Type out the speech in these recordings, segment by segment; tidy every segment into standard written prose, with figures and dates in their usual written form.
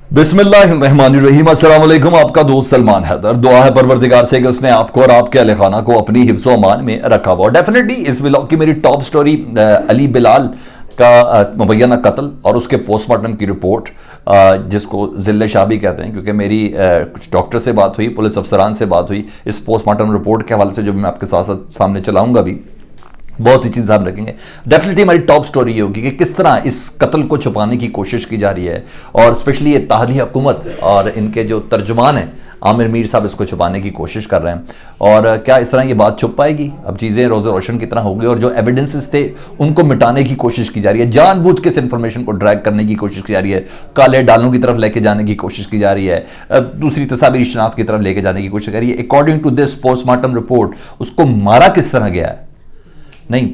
बिस्मिल्लाहिर्रहमानिर्रहीम। अस्सलाम वालेकुम। आपका दोस्त सलमान हैदर। दुआ है परवरदिगार से कि उसने आपको और आपके अहले खाना को अपनी हिफ्ज़ व अमान में रखा हुआ। डेफिनेटली इस व्लॉग की मेरी टॉप स्टोरी अली बिलाल का मुबैना कत्ल और उसके पोस्टमार्टम की रिपोर्ट, जिसको ज़िल्ले शाह भी कहते हैं, क्योंकि मेरी कुछ डॉक्टर से बात हुई, पुलिस अफसरान से बात हुई इस पोस्टमार्टम रिपोर्ट के हवाले से, जो मैं आपके साथ साथ सामने चलाऊंगा भी। बहुत सी चीज़ हम रखेंगे। डेफिनेटली हमारी टॉप स्टोरी ये होगी कि किस तरह इस कत्ल को छुपाने की कोशिश की जा रही है, और स्पेशली ये इत्तेहादी हुकूमत और इनके जो तर्जुमान हैं आमिर मीर साहब इसको छुपाने की कोशिश कर रहे हैं। और क्या इस तरह ये बात छुप पाएगी? अब चीज़ें रोज़ रोशन की तरह होगी, और जो एविडेंसेस थे उनको मिटाने की कोशिश की जा रही है, जानबूझ के इस इन्फॉर्मेशन को ड्रैग करने की कोशिश की जा रही है, काले डालों की तरफ लेके जाने की कोशिश की जा रही है, दूसरी तस्वीर शनाख्त की तरफ लेके जाने की कोशिश कर रही है। According to this postmortem report, उसको मारा किस तरह गया है? नहीं,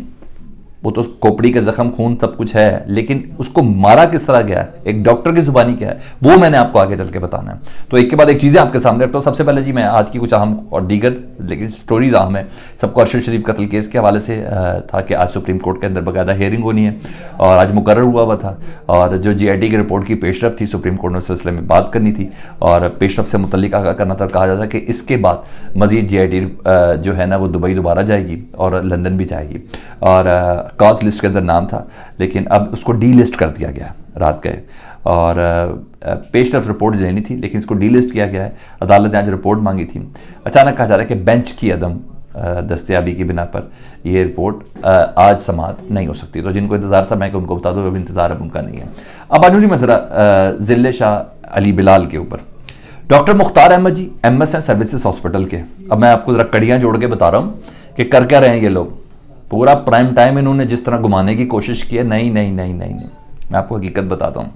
वो तो खोपड़ी के जख्म, खून सब कुछ है, लेकिन उसको मारा किस तरह गया है, एक डॉक्टर की जुबानी क्या है, वो मैंने आपको आगे चल के बताना है। तो एक के बाद एक चीज़ें आपके सामने रखता हूँ। सबसे पहले जी मैं आज की कुछ अहम और दीगर लेकिन स्टोरीज अहम है। सबको अरशद शरीफ कत्ल केस के हवाले से था कि आज सुप्रीम कोर्ट के अंदर बाकायदा हियरिंग होनी है, और आज मुकर्रर हुआ था, और जो GIT की रिपोर्ट की पेशरफ थी सुप्रीम कोर्ट ने उस सिलसिले में बात करनी थी, और पेशरफ से मुतल्लिक आगाह करना था। कहा जाता है कि इसके बाद मजीद GIT जो है ना वो दुबई दोबारा जाएगी और लंदन भी जाएगी, और कॉज लिस्ट के अंदर नाम था, लेकिन अब उसको डी लिस्ट कर दिया गया रात गए, और पेशरफ रिपोर्ट लेनी थी लेकिन इसको डी लिस्ट किया गया है। अदालत ने आज रिपोर्ट मांगी थी। अचानक कहा जा रहा है कि बेंच की अदम दस्तयाबी की बिना पर यह रिपोर्ट आज समाअत नहीं हो सकती। तो जिनको इंतज़ार था मैं उनको बता दूँ, अब इंतज़ार अब उनका नहीं है। अब आज मैं ज़रा ज़िले शाह अली बिलाल के ऊपर, डॉक्टर मुख्तार अहमद जी MS हैं सर्विसेज हॉस्पिटल के। अब मैं आपको ज़रा कड़ियाँ जोड़ के बता रहा हूँ कि कर क्या रहे हैं ये लोग। पूरा प्राइम टाइम इन्होंने जिस तरह घुमाने की कोशिश की है, नहीं नहीं नहीं नहीं नहीं, मैं आपको हकीकत बताता हूँ।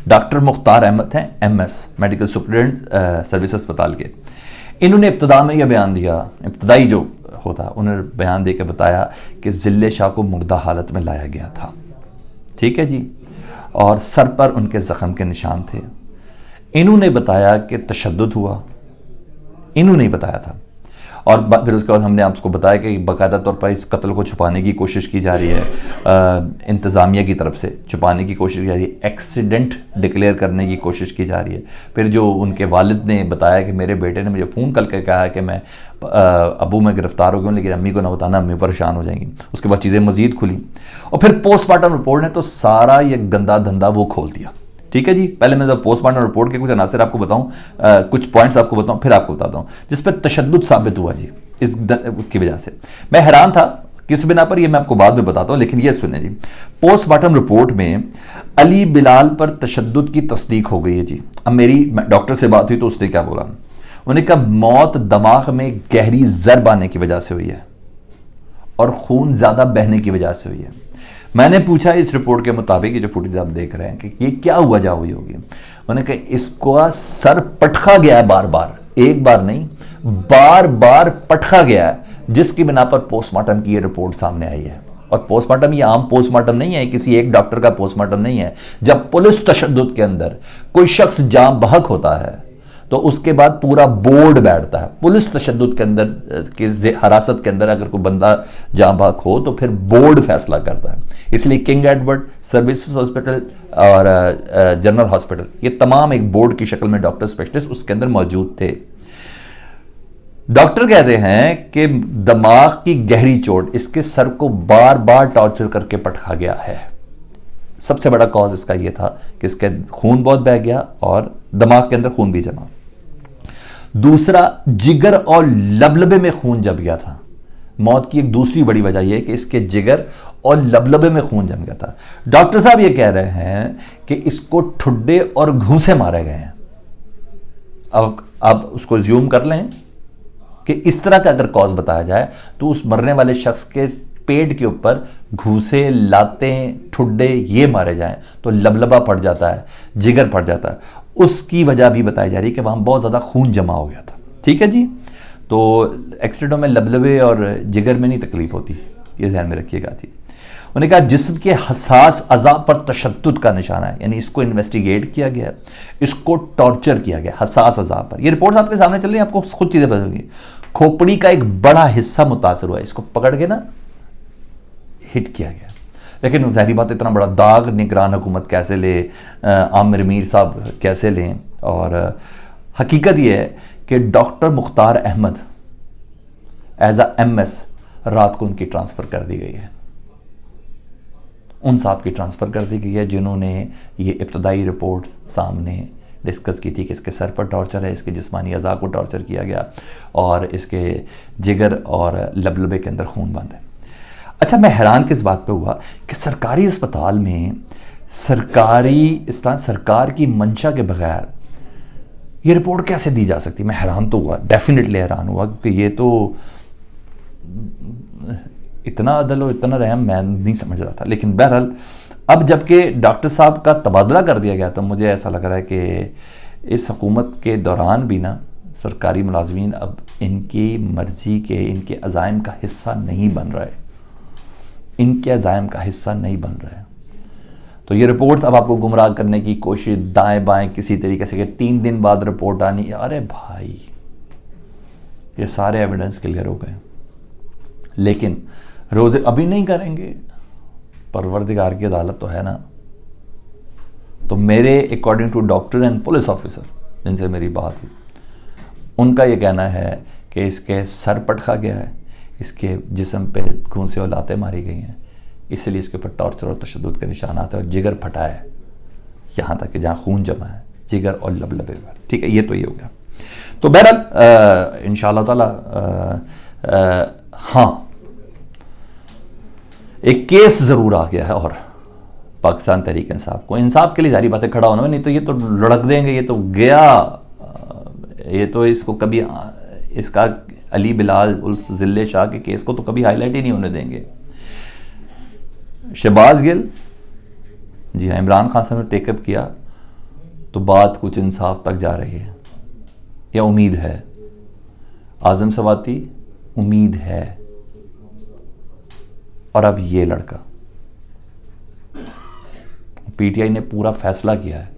डॉक्टर मुख्तार अहमद हैं MS मेडिकल सुपरिटेंडेंट सर्विस अस्पताल के। इन्होंने इब्तदा में यह बयान दिया, इब्तदाई जो होता उन्होंने बयान दे के बताया कि ज़िले शाह को मुर्दा हालत में लाया गया था, ठीक है जी, और सर पर उनके ज़ख्म के निशान थे। इन्होंने बताया कि तशद्दुद हुआ, इन्होंने ही बताया था। और फिर उसके बाद हमने आपको बताया कि बाकायदा तौर पर इस कत्ल को छुपाने की कोशिश की जा रही है, इंतज़ामिया की तरफ से छुपाने की कोशिश की जा रही है, एक्सीडेंट डिक्लेयर करने की कोशिश की जा रही है। फिर जो उनके वालिद ने बताया कि मेरे बेटे ने मुझे फ़ोन करके कहा कि मैं अबू मैं गिरफ़्तार हो गया हूँ, लेकिन अम्मी को ना बताना, अम्मी परेशान हो जाएंगी। उसके बाद चीज़ें मज़ीद खुली, और फिर पोस्टमार्टम रिपोर्ट ने तो सारा ये गंदा धंधा वो खोल दिया, ठीक है जी। पहले मैं जब पोस्टमार्टम रिपोर्ट के कुछ अनासर आपको बताऊं, कुछ पॉइंट्स आपको बताऊं, फिर आपको बताता हूं जिस पर तशद्दुद साबित हुआ जी उसकी वजह से। मैं हैरान था किस बिना पर, ये मैं आपको बाद में बताता हूं, लेकिन ये सुने जी। पोस्टमार्टम रिपोर्ट में अली बिलाल पर तशद्दुद की तस्दीक हो गई है जी। अब मेरी डॉक्टर से बात हुई तो उसने क्या बोला, उन्होंने कहा मौत दिमाग में गहरी ज़रब आने की वजह से हुई है और खून ज़्यादा बहने की वजह से हुई है। मैंने पूछा इस रिपोर्ट के मुताबिक, ये जो फुटेज आप देख रहे हैं, कि ये क्या हुआ जा हुई होगी। उन्होंने कहा इसको सर पटखा गया है, बार बार, एक बार नहीं बार बार पटखा गया है, जिसकी बिना पर पोस्टमार्टम की ये रिपोर्ट सामने आई है। और पोस्टमार्टम ये आम पोस्टमार्टम नहीं है, किसी एक डॉक्टर का पोस्टमार्टम नहीं है। जब पुलिस तशद्दुद के अंदर कोई शख्स जाँ बहक होता है तो उसके बाद पूरा बोर्ड बैठता है। पुलिस तशद्दुद के अंदर की हिरासत के अंदर अगर कोई बंदा जाँ बहक हो तो फिर बोर्ड फैसला करता है। इसलिए किंग एडवर्ड सर्विसेज हॉस्पिटल और जनरल हॉस्पिटल, ये तमाम एक बोर्ड की शक्ल में डॉक्टर स्पेशलिस्ट उसके अंदर मौजूद थे। डॉक्टर कहते हैं कि दिमाग की गहरी चोट, इसके सर को बार बार टॉर्चर करके पटका गया है। सबसे बड़ा कॉज इसका यह था कि इसके खून बहुत बह गया और दिमाग के अंदर खून भी जमा। दूसरा, जिगर और लबलबे में खून जम गया था। मौत की एक दूसरी बड़ी वजह यह है कि इसके जिगर और लबलबे में खून जम गया था। डॉक्टर साहब ये कह रहे हैं कि इसको ठुड्डे और घूंसे मारे गए हैं। अब आप उसको ज्यूम कर लें कि इस तरह का अगर कॉज बताया जाए तो उस मरने वाले शख्स के पेट के ऊपर घूसे, लातें, ठुड्डे ये मारे जाएं तो लबलबा पड़ जाता है, जिगर पड़ जाता है। उसकी वजह भी बताई जा रही है कि वहां बहुत ज़्यादा खून जमा हो गया था, ठीक है जी। तो एक्सीडेंटों में लबलबे और जिगर में नहीं तकलीफ होती, ये ध्यान में रखिएगा जी। उन्होंने कहा जिस्म के हसास अज़ा पर तशद्दुद का निशाना है, यानी इसको इन्वेस्टिगेट किया गया, इसको टॉर्चर किया गया हसास अज़ा पर। ये रिपोर्ट्स आपके सामने चल रही है, आपको खुद चीज़ें पता होंगी। खोपड़ी का एक बड़ा हिस्सा मुतासर हुआ है, इसको पकड़ के ना हिट किया गया। लेकिन ज़ाहिरी बात इतना बड़ा दाग निगरान हुकूमत कैसे ले, आमिर मीर साहब कैसे लें। और हकीकत यह है कि डॉक्टर मुख्तार अहमद एज आ MS रात को उनकी ट्रांसफ़र कर दी गई है। उन साहब की ट्रांसफ़र कर दी गई है जिन्होंने ये इब्तदाई रिपोर्ट सामने डिस्कस की थी कि इसके सर पर टॉर्चर है, इसके जिस्मानी अज़ा को टॉर्चर किया गया और इसके जिगर और लबलबे के अंदर खून बंद है। अच्छा, मैं हैरान किस बात पे हुआ कि सरकारी अस्पताल में सरकार की मंशा के बगैर ये रिपोर्ट कैसे दी जा सकती। मैं हैरान तो हुआ, डेफिनेटली हैरान हुआ, क्योंकि ये तो इतना अदल और इतना रहम मैं नहीं समझ रहा था। लेकिन बहरहाल अब जबकि डॉक्टर साहब का तबादला कर दिया गया तो मुझे ऐसा लग रहा है कि इस हुकूमत के दौरान भी ना सरकारी मुलाजमीन अब इनकी मर्ज़ी के, इनके अज़ाइम का हिस्सा नहीं बन रहा है, इनके अज़ाइम का हिस्सा नहीं बन रहा है। तो ये रिपोर्ट अब आपको गुमराह करने की कोशिश दाएं बाएं किसी तरीके से कि 3 दिन बाद रिपोर्ट आनी। अरे भाई, ये सारे एविडेंस क्लियर हो गए, लेकिन रोज़े अभी नहीं करेंगे। परवरदिगार की अदालत तो है ना। तो मेरे according to doctor and police officer जिनसे मेरी बात हुई, उनका ये कहना है कि इसके सर पटका गया है, इसके जिस्म पे खून से औलातें मारी गई हैं, इसलिए इसके ऊपर टॉर्चर और तशद्दुद के निशानात है और जिगर फटा है, यहाँ तक कि जहाँ खून जमा है जिगर और लबलबे पर। ठीक है, ये तो ये हो गया। तो बहरहाल इंशाअल्लाह ताला हाँ, एक केस ज़रूर आ गया है और पाकिस्तान तहरीक इंसाफ को इंसाफ के लिए जारी बातें खड़ा होना, नहीं तो ये तो लड़क देंगे, ये तो गया, ये तो इसको कभी इसका अली बिलाल उल्फ जिल्ले शाह के केस को तो कभी हाईलाइट ही नहीं होने देंगे। शहबाज गिल, जी हाँ, इमरान खान साहब ने टेकअप किया तो बात कुछ इंसाफ तक जा रही है, या उम्मीद है। आज़म सवाती, उम्मीद है। और अब ये लड़का, PTI ने पूरा फैसला किया है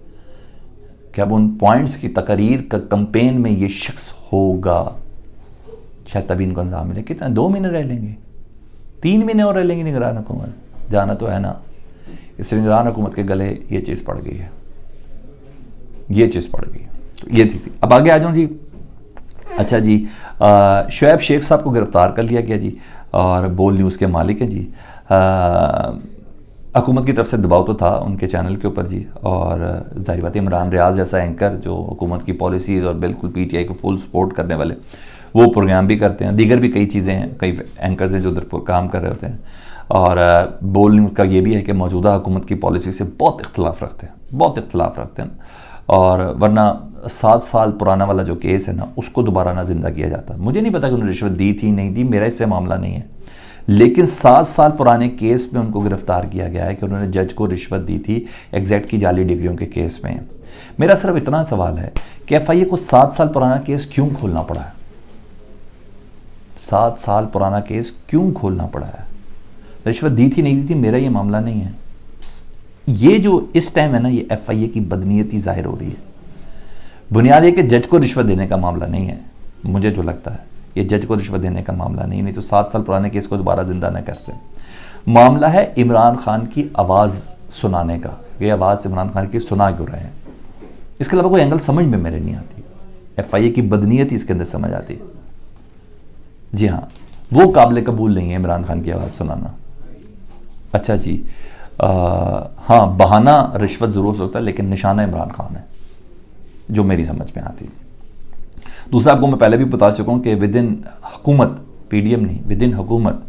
कि अब उन पॉइंट्स की तकरीर का कैंपेन में ये शख्स होगा, शायद तभी इनको अंजाम मिले। कितना 2 महीने रह लेंगे, 3 महीने और रह लेंगे निगरान हुकूमत, जाना तो है ना। इसलिए निगरान हुकूमत के गले ये चीज़ पड़ गई है, ये चीज़ पड़ गई। तो ये थी। अब आगे आ जाऊँ जी। अच्छा जी, शुएब शेख साहब को गिरफ्तार कर लिया गया जी, और बोल न्यूज़ के मालिक हैं जी। हुकूमत की तरफ से दबाव तो था उनके चैनल के ऊपर जी, और जाहिर बात है इमरान रियाज जैसा एंकर जो हुकूमत की पॉलिसीज़ और बिल्कुल PTI को फुल सपोर्ट करने वाले, वो प्रोग्राम भी करते हैं। दीगर भी कई चीज़ें हैं, कई एंकर्स हैं जो उधर काम कर रहे होते हैं। और बोल न्यूज़ का ये भी है कि मौजूदा हुकूमत की पॉलिसी से बहुत इख्तलाफ रखते हैं, बहुत इख्तलाफ रखते हैं। और वरना 7 साल पुराना वाला जो केस है ना, उसको दोबारा ना जिंदा किया जाता। मुझे नहीं पता कि उन्होंने रिश्वत दी थी नहीं दी, मेरा इससे मामला नहीं है, लेकिन 7 साल पुराने केस में उनको गिरफ्तार किया गया है कि उन्होंने जज को रिश्वत दी थी एग्जैक्ट की जाली डिग्रियों के केस में। मेरा सिर्फ इतना सवाल है कि FIA को 7 साल पुराना केस क्यों खोलना पड़ा है? 7 साल पुराना केस क्यों खोलना पड़ा है? रिश्वत दी थी नहीं दी थी, मेरा ये मामला नहीं है। ये जो इस टाइम है ना, ये FIA की बदनीयती जाहिर हो रही है। बुनियाद है कि जज को रिश्वत देने का मामला नहीं है, मुझे जो लगता है ये जज को रिश्वत देने का मामला नहीं तो 7 साल पुराने केस को दोबारा जिंदा न करते। मामला है इमरान खान की आवाज़ सुनाने का, ये आवाज़ इमरान खान की सुना क्यों रहे हैं, इसके अलावा कोई एंगल समझ में मेरे नहीं आती। FIA की बदनीयती इसके अंदर समझ आती है। जी हाँ, वो काबिल कबूल नहीं है इमरान खान की आवाज़ सुनाना। अच्छा जी, हाँ, बहाना रिश्वत ज़रूर हो सकता है, लेकिन निशाना इमरान खान है जो मेरी समझ में आती है। दूसरा, आपको मैं पहले भी बता चुका हूँ कि विद इन हुकूमत, PDM नहीं, विद इन हुकूमत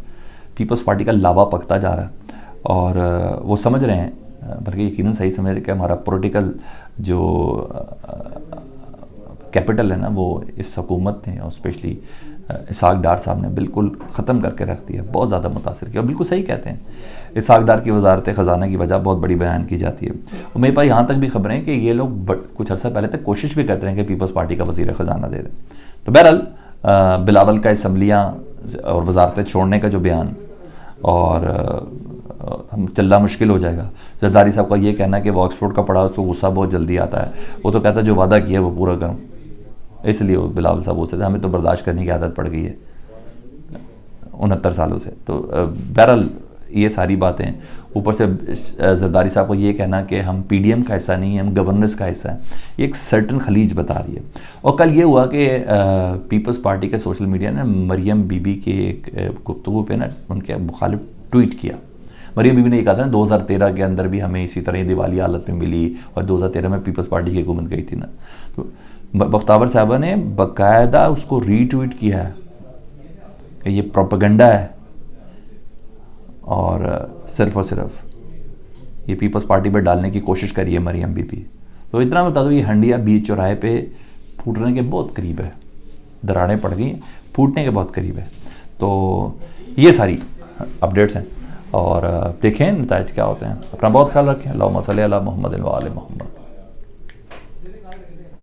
पीपल्स पार्टी का लावा पकता जा रहा है। और वो समझ रहे हैं, बल्कि यकीनन सही समझ रहे हैं कि हमारा पॉलिटिकल जो कैपिटल है ना, वो इस हुकूमत ने और स्पेशली इसहाक डार साहब ने बिल्कुल ख़त्म करके रख दिया, बहुत ज़्यादा मुतासिर किया। और बिल्कुल सही कहते हैं, इसहाक डार की वजारत ख़जाना की वजह बहुत बड़ी बयान की जाती है। और मेरे पास यहाँ तक भी खबरें हैं कि ये लोग कुछ अर्सा पहले तक कोशिश भी करते हैं कि पीपल्स पार्टी का वज़ीर ख़जाना दे दें। तो बहरहाल बिलावल का असम्बलियाँ और वजारतें छोड़ने का जो बयान, और हम चलना मुश्किल हो जाएगा। जरदारी साहब का ये कहना है कि वो ऑक्सफोर्ड का पढ़ा, उसको गुस्सा बहुत जल्दी आता है। वो तो कहता है जो वादा किया वो पूरा करूँ, इसलिए वो बिलावल साहब बोलते थे हमें तो बर्दाश्त करने की आदत पड़ गई है 69 सालों से। तो बहरहाल ये सारी बातें, ऊपर से जरदारी साहब को ये कहना कि हम पीडीएम का हिस्सा नहीं है, हम गवर्नेंस का हिस्सा है, ये एक सर्टन खलीज बता रही है। और कल ये हुआ कि पीपल्स पार्टी के सोशल मीडिया ने मरियम बीबी के एक गुफ्तगू पे ना उनके मुखालिफ ट्वीट किया। मरियम बीबी ने ये कहा था ना 2013 के अंदर भी हमें इसी तरह दिवाली हालत में मिली और 2013 में पीपल्स पार्टी की हुकूमत गई थी ना, तो बख्तावर साहबा ने बाकायदा उसको रीट्वीट किया है कि ये प्रोपेगेंडा है और सिर्फ ये पीपल्स पार्टी पर डालने की कोशिश करी है मरियम बीबी। तो इतना बता दो, ये हंडिया बीच चौराहे पे फूटने के बहुत करीब है, दरारें पड़ गई, फूटने के बहुत करीब है। तो ये सारी अपडेट्स हैं और देखें नताइज क्या होते हैं। अपना बहुत ख्याल रखें। अल्लाहुम्मा सल्ली अला मुहम्मद व आले मुहम्मद।